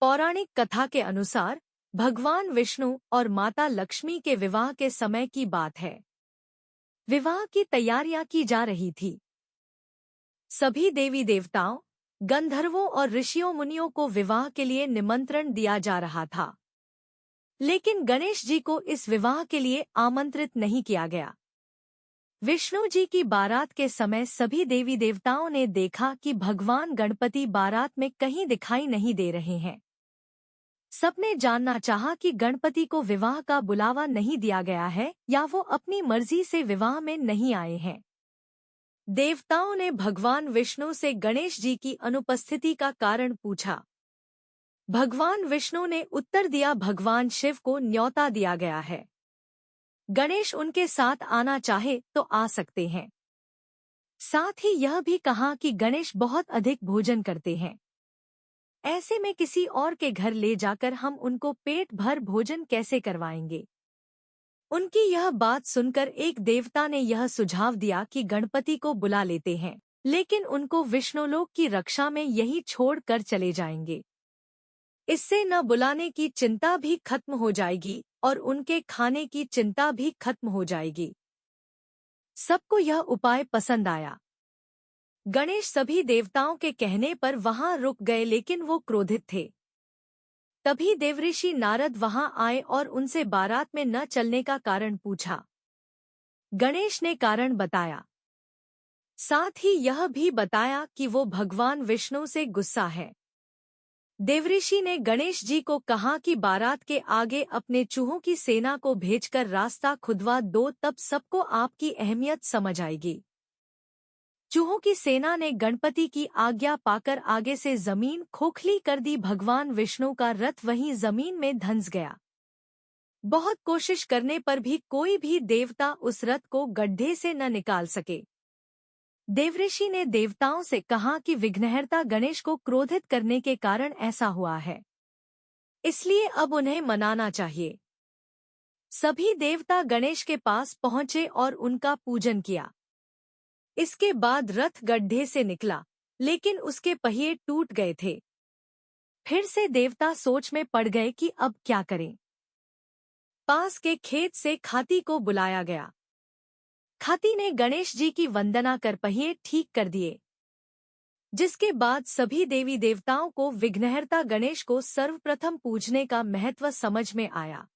पौराणिक कथा के अनुसार भगवान विष्णु और माता लक्ष्मी के विवाह के समय की बात है। विवाह की तैयारियां की जा रही थी। सभी देवी देवताओं, गंधर्वों और ऋषियों मुनियों को विवाह के लिए निमंत्रण दिया जा रहा था, लेकिन गणेश जी को इस विवाह के लिए आमंत्रित नहीं किया गया। विष्णु जी की बारात के समय सभी देवी देवताओं ने देखा कि भगवान गणपति बारात में कहीं दिखाई नहीं दे रहे हैं। सबने जानना चाहा कि गणपति को विवाह का बुलावा नहीं दिया गया है या वो अपनी मर्जी से विवाह में नहीं आए हैं। देवताओं ने भगवान विष्णु से गणेश जी की अनुपस्थिति का कारण पूछा। भगवान विष्णु ने उत्तर दिया, भगवान शिव को न्योता दिया गया है। गणेश उनके साथ आना चाहे तो आ सकते हैं। साथ ही यह भी कहा कि गणेश बहुत अधिक भोजन करते हैं। ऐसे में किसी और के घर ले जाकर हम उनको पेट भर भोजन कैसे करवाएंगे। उनकी यह बात सुनकर एक देवता ने यह सुझाव दिया कि गणपति को बुला लेते हैं, लेकिन उनको विष्णुलोक की रक्षा में यही छोड़ कर चले जाएंगे। इससे न बुलाने की चिंता भी खत्म हो जाएगी और उनके खाने की चिंता भी खत्म हो जाएगी। सबको यह उपाय पसंद आया। गणेश सभी देवताओं के कहने पर वहां रुक गए, लेकिन वो क्रोधित थे। तभी देवऋषि नारद वहां आए और उनसे बारात में न चलने का कारण पूछा। गणेश ने कारण बताया। साथ ही यह भी बताया कि वो भगवान विष्णु से गुस्सा है। देवऋषि ने गणेश जी को कहा कि बारात के आगे अपने चूहों की सेना को भेजकर रास्ता खुदवा दो, तब सबको आपकी अहमियत समझ आएगी। चूहों की सेना ने गणपति की आज्ञा पाकर आगे से जमीन खोखली कर दी। भगवान विष्णु का रथ वहीं जमीन में धंस गया। बहुत कोशिश करने पर भी कोई भी देवता उस रथ को गड्ढे से न निकाल सके। देवऋषि ने देवताओं से कहा कि विघ्नहर्ता गणेश को क्रोधित करने के कारण ऐसा हुआ है, इसलिए अब उन्हें मनाना चाहिए। सभी देवता गणेश के पास पहुंचे और उनका पूजन किया। इसके बाद रथ गड्ढे से निकला, लेकिन उसके पहिए टूट गए थे। फिर से देवता सोच में पड़ गए कि अब क्या करें। पास के खेत से खाती को बुलाया गया। खाती ने गणेश जी की वंदना कर पहिए ठीक कर दिए, जिसके बाद सभी देवी देवताओं को विघ्नहर्ता गणेश को सर्वप्रथम पूजने का महत्व समझ में आया।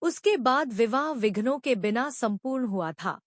उसके बाद विवाह विघ्नों के बिना संपूर्ण हुआ था।